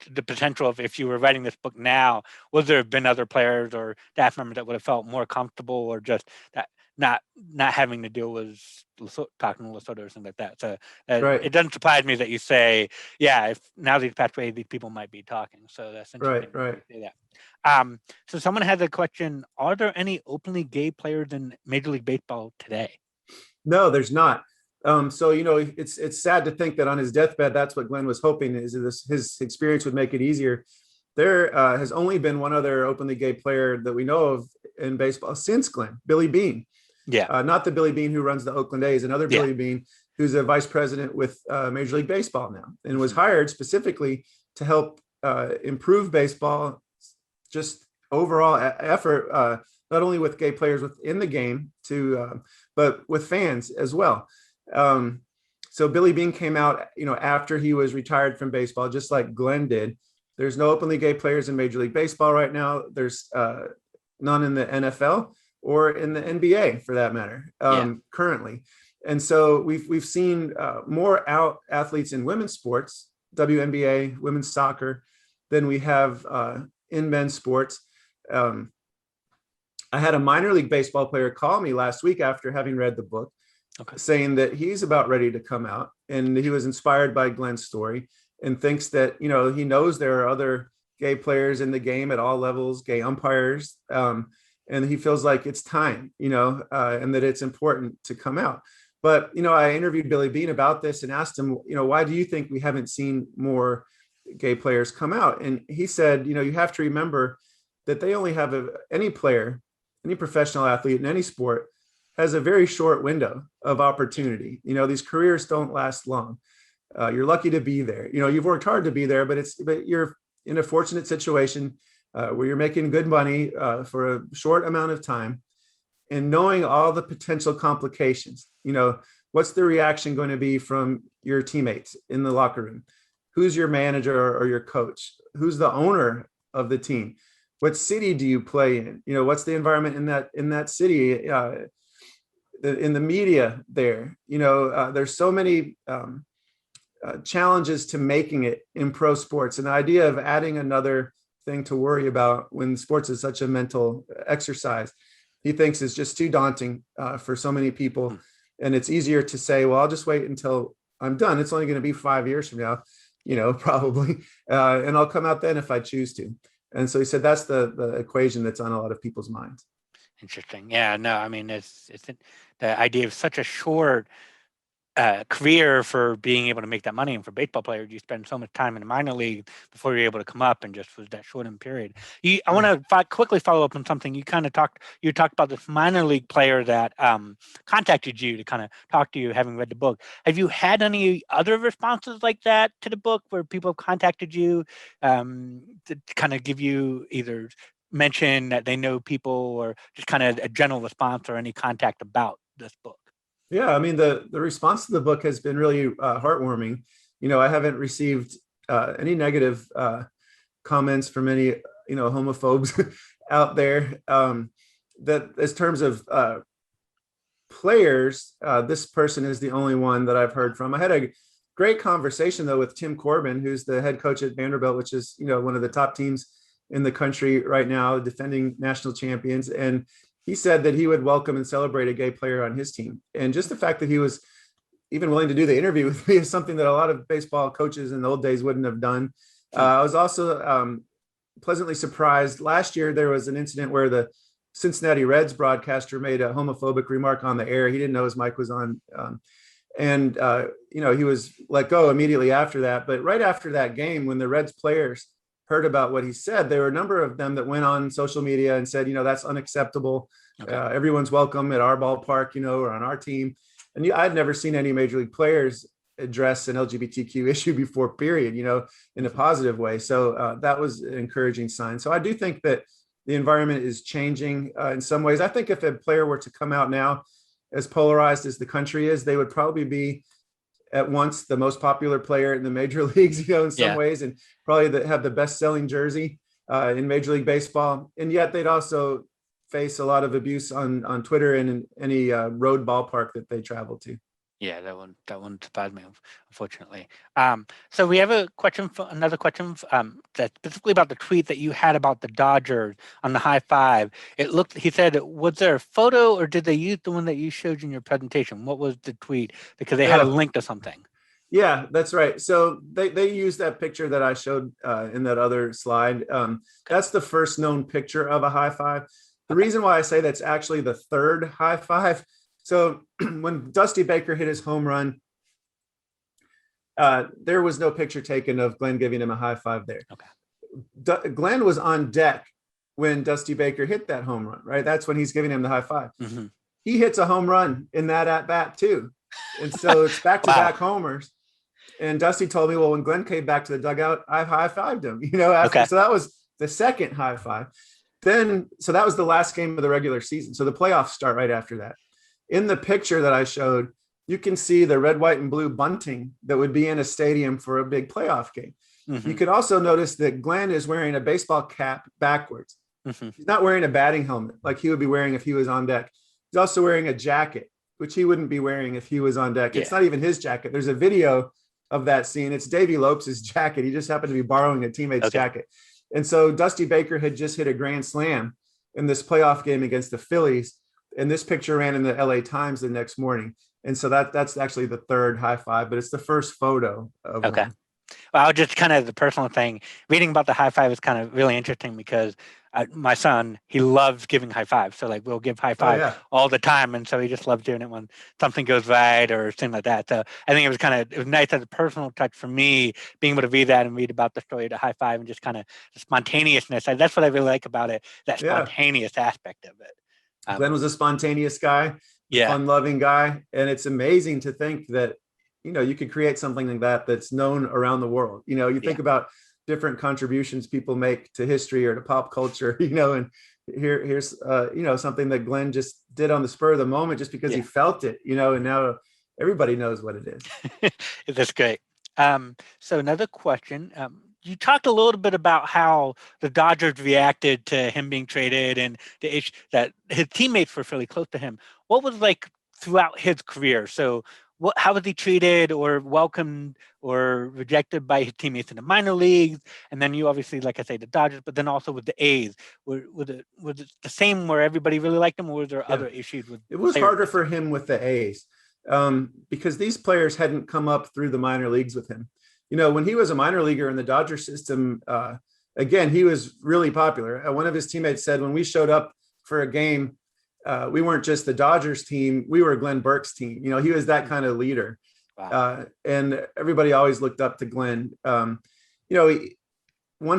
the potential of, if you were writing this book now, would there have been other players or staff members that would have felt more comfortable, or just that not having to deal with talking to Lasoda or something like that? So right. It doesn't surprise me that you say, yeah, if now these passed away, these people might be talking. So that's interesting. Right. Say that. So someone has a question: are there any openly gay players in Major League Baseball today? No, there's not. So it's sad to think that on his deathbed, that's what Glenn was hoping, is his experience would make it easier. There has only been one other openly gay player that we know of in baseball since Glenn, Billy Beane. Yeah. Not the Billy Beane who runs the Oakland A's, another Billy Beane who's a vice president with Major League Baseball now, and was hired specifically to help improve baseball, just overall effort, not only with gay players within the game, but with fans as well. So Billy Beane came out, after he was retired from baseball, just like Glenn did. There's no openly gay players in Major League Baseball right now. There's none in the NFL or in the NBA, for that matter, currently. And so we've seen more out athletes in women's sports, WNBA, women's soccer, than we have in men's sports. I had a minor league baseball player call me last week after having read the book, saying that he's about ready to come out, and he was inspired by Glenn's story and thinks that, he knows there are other gay players in the game at all levels, gay umpires, and he feels like it's time, and that it's important to come out. But, I interviewed Billy Beane about this and asked him, why do you think we haven't seen more gay players come out. And he said, you have to remember that they only have any player, any professional athlete in any sport has a very short window of opportunity. These careers don't last long. You're lucky to be there. You've worked hard to be there, but you're in a fortunate situation where you're making good money for a short amount of time, and knowing all the potential complications. What's the reaction going to be from your teammates in the locker room? Who's your manager or your coach? Who's the owner of the team? What city do you play in? What's the environment in that city? In the media there, there's so many challenges to making it in pro sports, and the idea of adding another thing to worry about when sports is such a mental exercise, he thinks is just too daunting for so many people. And it's easier to say, well, I'll just wait until I'm done. It's only going to be 5 years from now, probably, and I'll come out then if I choose to. And so he said that's the equation that's on a lot of people's minds. Interesting. Yeah, no, I mean, it's the idea of such a short career for being able to make that money. And for baseball players, you spend so much time in the minor league before you're able to come up, and just was that short in period. I want to quickly follow up on something you talked about, this minor league player that contacted you to kind of talk to you, having read the book. Have you had any other responses like that to the book, where people have contacted you to kind of give you either mention that they know people, or just kind of a general response or any contact about this book? Yeah, I mean, the response to the book has been really heartwarming. I haven't received any negative comments from any homophobes out there. That as terms of players, this person is the only one that I've heard from. I had a great conversation though with Tim Corbin, who's the head coach at Vanderbilt, which is one of the top teams in the country right now, defending national champions. And he said that he would welcome and celebrate a gay player on his team. And just the fact that he was even willing to do the interview with me is something that a lot of baseball coaches in the old days wouldn't have done. I was also pleasantly surprised. Last year, there was an incident where the Cincinnati Reds broadcaster made a homophobic remark on the air. He didn't know his mic was on. And he was let go immediately after that. But right after that game, when the Reds players heard about what he said, there were a number of them that went on social media and said, that's unacceptable. Okay. Everyone's welcome at our ballpark, or on our team. And I'd never seen any major league players address an LGBTQ issue before, period, in a positive way. So that was an encouraging sign. So I do think that the environment is changing in some ways. I think if a player were to come out now, as polarized as the country is, they would probably be at once the most popular player in the major leagues, in some ways, and probably have the best selling jersey in Major League Baseball. And yet they'd also face a lot of abuse on Twitter and in any road ballpark that they travel to. Yeah, that one surprised me, unfortunately. So we have another question that's specifically about the tweet that you had about the Dodgers on the high five. He said, was there a photo, or did they use the one that you showed in your presentation? What was the tweet? Because they had a link to something. Yeah, that's right. So they used that picture that I showed in that other slide. That's the first known picture of a high five. The reason why I say that's actually the third high five. So when Dusty Baker hit his home run, there was no picture taken of Glenn giving him a high five there. Okay. Glenn was on deck when Dusty Baker hit that home run, right? That's when he's giving him the high five. Mm-hmm. He hits a home run in that at bat too. And so it's back-to-back homers. And Dusty told me, well, when Glenn came back to the dugout, I high-fived him, after. Okay. So that was the second high five. So that was the last game of the regular season. So the playoffs start right after that. In the picture that I showed, you can see the red, white, and blue bunting that would be in a stadium for a big playoff game. Mm-hmm. You can also notice that Glenn is wearing a baseball cap backwards. Mm-hmm. He's not wearing a batting helmet like he would be wearing if he was on deck. He's also wearing a jacket, which he wouldn't be wearing if he was on deck. Yeah. It's not even his jacket. There's a video of that scene. It's Davey Lopes' jacket. He just happened to be borrowing a teammate's jacket. And so Dusty Baker had just hit a grand slam in this playoff game against the Phillies. And this picture ran in the LA Times the next morning. And so that's actually the third high five, but it's the first photo of one. Well, just kind of the personal thing. Reading about the high five is kind of really interesting because my son, he loves giving high fives. So like we'll give high Oh five yeah. all the time, and so he just loves doing it when something goes right or something like that. So I think it was nice as a personal touch for me being able to read that and read about the story of the high five and just kind of the spontaneousness. That's what I really like about it, that Yeah. spontaneous aspect of it. Glenn was a spontaneous guy, Yeah, fun-loving guy, and it's amazing to think that you could create something like that that's known around the world. You yeah. think about different contributions people make to history or to pop culture, and here's something that Glenn just did on the spur of the moment just because he Yeah. felt it, and now everybody knows what it is. That's great. So another question. You talked a little bit about how the Dodgers reacted to him being traded and the issue that his teammates were fairly close to him. What was like throughout his career? So how was he treated or welcomed or rejected by his teammates in the minor leagues? And then you obviously, like I say, the Dodgers, but then also with the A's. Was it the same where everybody really liked him, or was there Yeah. other issues with It was players? harder for him with the A's because these players hadn't come up through the minor leagues with him. When he was a minor leaguer in the Dodger system, again, he was really popular. One of his teammates said when we showed up for a game, we weren't just the Dodgers team, we were Glenn Burke's team. He was that kind of leader. Wow. And everybody always looked up to Glenn. One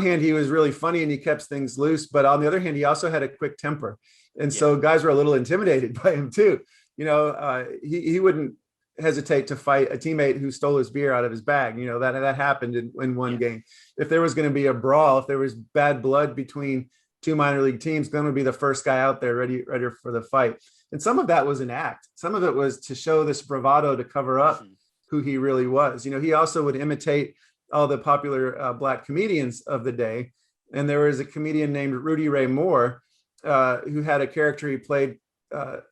hand, he was really funny and he kept things loose, but on the other hand, he also had a quick temper. And so guys were a little intimidated by him too. He wouldn't hesitate to fight a teammate who stole his beer out of his bag. That happened in one game. If there was going to be a brawl, if there was bad blood between two minor league teams, Glenn would be the first guy out there ready for the fight. And some of that was an act. Some of it was to show this bravado to cover up who he really was. He also would imitate all the popular Black comedians of the day. And there was a comedian named Rudy Ray Moore who had a character he played.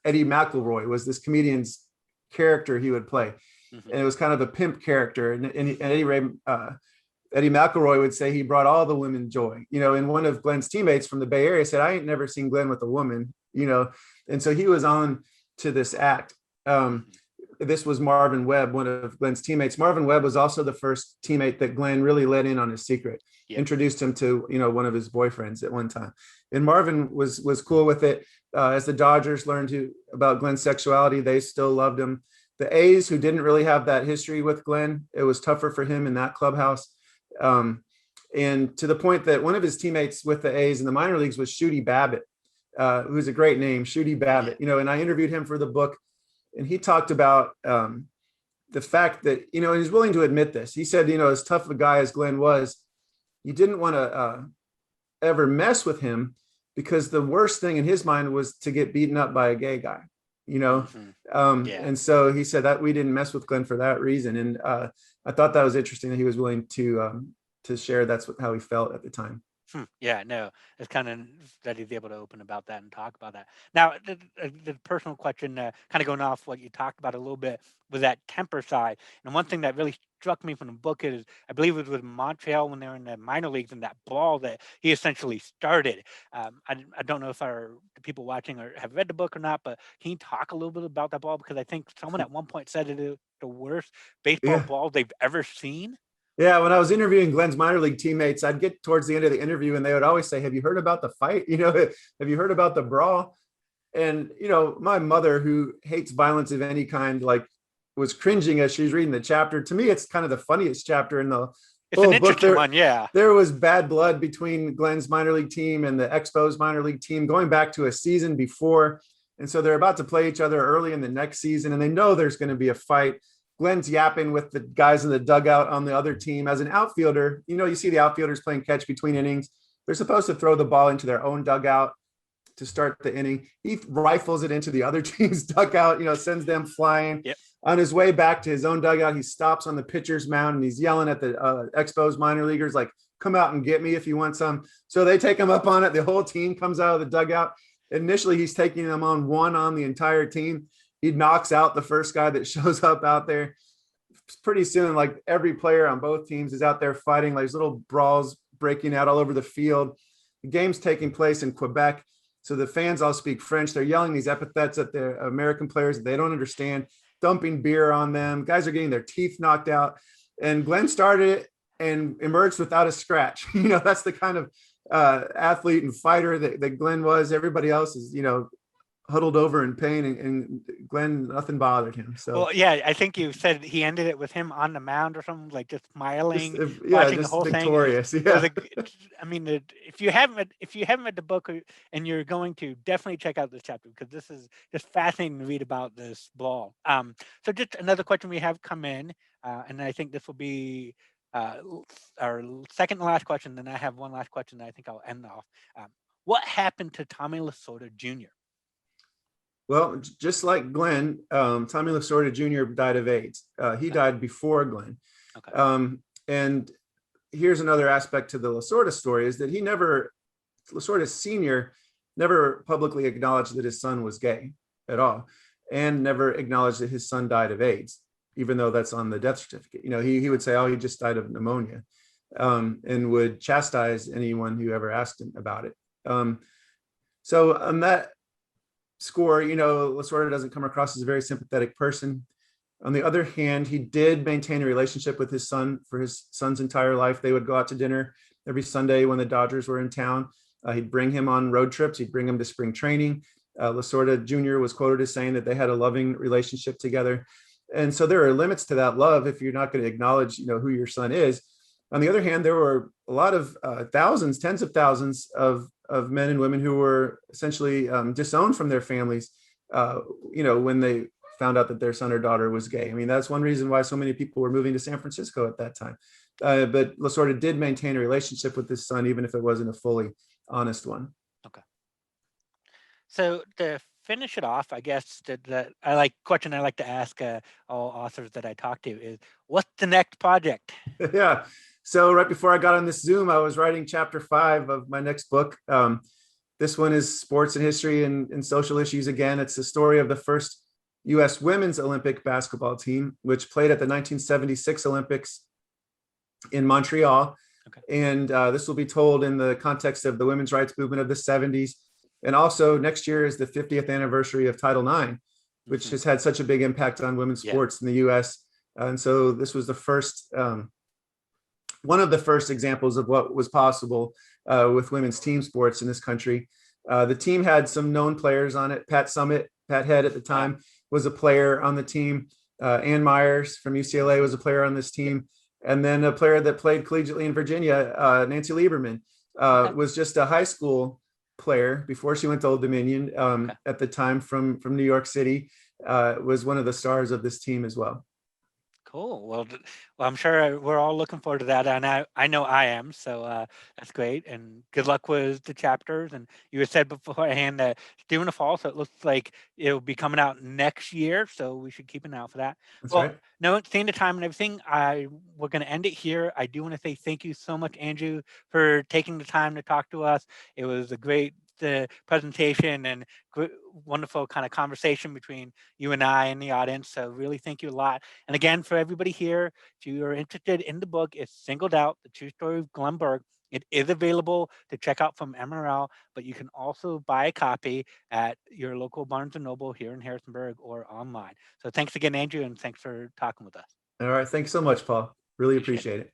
Eddie McElroy was this comedian's character he would play. And it was kind of a pimp character. And Eddie McElroy would say he brought all the women joy. And one of Glenn's teammates from the Bay Area said, I ain't never seen Glenn with a woman, and so he was on to this act. This was Marvin Webb, one of Glenn's teammates. Marvin Webb was also the first teammate that Glenn really let in on his secret, introduced him to, one of his boyfriends at one time. And Marvin was cool with it. As the Dodgers learned about Glenn's sexuality, they still loved him. The A's, who didn't really have that history with Glenn, it was tougher for him in that clubhouse. And to the point that one of his teammates with the A's in the minor leagues was Shooty Babbitt, who's a great name, Shooty Babbitt, and I interviewed him for the book. And he talked about the fact that, and he's willing to admit this. He said, as tough a guy as Glenn was, you didn't want to ever mess with him because the worst thing in his mind was to get beaten up by a gay guy, And so he said that we didn't mess with Glenn for that reason. And I thought that was interesting that he was willing to share that's how he felt at the time. Yeah, no, it's kind of that he's able to open about that and talk about that. Now, the personal question, kind of going off what you talked about a little bit with that temper side. And one thing that really struck me from the book is, I believe it was with Montreal when they were in the minor leagues and that brawl that he essentially started. I don't know if the people watching have read the book or not, but can you talk a little bit about that brawl? Because I think someone at one point said it is the worst baseball brawl they've ever seen. Yeah, when I was interviewing Glenn's minor league teammates, I'd get towards the end of the interview and they would always say, have you heard about the fight? Have you heard about the brawl? And, my mother, who hates violence of any kind, was cringing as she was reading the chapter. To me, it's kind of the funniest chapter in the whole book. There was bad blood between Glenn's minor league team and the Expos minor league team going back to a season before. And so they're about to play each other early in the next season, and they know there's going to be a fight. Glenn's yapping with the guys in the dugout on the other team. As an outfielder, you see the outfielders playing catch between innings. They're supposed to throw the ball into their own dugout to start the inning. He rifles it into the other team's dugout, sends them flying. Yep. On his way back to his own dugout, he stops on the pitcher's mound and he's yelling at the Expos minor leaguers, like, come out and get me if you want some. So they take him up on it. The whole team comes out of the dugout. Initially, he's taking them on the entire team. He knocks out the first guy that shows up out there. Pretty soon, every player on both teams is out there fighting. There's little brawls breaking out all over the field. The game's taking place in Quebec, so the fans all speak French. They're yelling these epithets at the American players that they don't understand, dumping beer on them. Guys are getting their teeth knocked out. And Glenn started it. and emerged without a scratch. That's the kind of athlete and fighter that Glenn was. Everybody else is, huddled over in pain, and Glenn, nothing bothered him. So, well, yeah, I think you said he ended it with him on the mound or something, like just smiling, yeah, watching the just whole thing. victorious. It was Yeah. I mean, if you haven't read the book and you're going to, definitely check out this chapter, because this is just fascinating to read about this ball. So just another question we have come in, and I think this will be our second and last question. Then I have one last question that I think I'll end off. What happened to Tommy Lasoda Jr.? Well, just like Glenn, Tommy Lasorda Jr. died of AIDS. He died before Glenn. Okay. And here's another aspect to the Lasorda story, is that Lasorda Sr. never publicly acknowledged that his son was gay at all, and never acknowledged that his son died of AIDS, even though that's on the death certificate. He would say, oh, he just died of pneumonia, and would chastise anyone who ever asked him about it. So on that score, Lasorda doesn't come across as a very sympathetic person. On the other hand, he did maintain a relationship with his son for his son's entire life. They would go out to dinner every Sunday when the Dodgers were in town. He'd bring him on road trips. He'd bring him to spring training. Lasorda Jr. was quoted as saying that they had a loving relationship together. And so there are limits to that love if you're not going to acknowledge, who your son is. On the other hand, there were a lot of thousands, tens of thousands of men and women who were essentially disowned from their families, when they found out that their son or daughter was gay. I mean, that's one reason why so many people were moving to San Francisco at that time. But Lasorda did maintain a relationship with his son, even if it wasn't a fully honest one. Okay. So to finish it off, I guess the question I like to ask all authors that I talk to is, what's the next project? Yeah. So right before I got on this Zoom, I was writing chapter 5 of my next book. This one is sports and history and social issues. Again, it's the story of the first U.S. women's Olympic basketball team, which played at the 1976 Olympics in Montreal. Okay. And this will be told in the context of the women's rights movement of the 70s. And also next year is the 50th anniversary of Title IX, which has had such a big impact on women's sports in the U.S. And so this was the first, one of the first examples of what was possible with women's team sports in this country. The team had some known players on it. Pat Head at the time was a player on the team. Ann Myers from UCLA was a player on this team. And then a player that played collegiately in Virginia, Nancy Lieberman, was just a high school player before she went to Old Dominion at the time from New York City, was one of the stars of this team as well. Cool. Well, I'm sure we're all looking forward to that, and I know I am. So that's great, and good luck with the chapters. And you had said beforehand that it's due in the fall, so it looks like it'll be coming out next year. So we should keep an eye out for that. That's right. No, seeing the time and everything, we're going to end it here. I do want to say thank you so much, Andrew, for taking the time to talk to us. It was a great presentation and wonderful kind of conversation between you and I and the audience. So really thank you a lot. And again, for everybody here, if you are interested in the book, it's Singled Out, The True Story of Glenn Burke. It is available to check out from MRL, but you can also buy a copy at your local Barnes & Noble here in Harrisonburg or online. So thanks again, Andrew, and thanks for talking with us. All right. Thanks so much, Paul. Really appreciate it.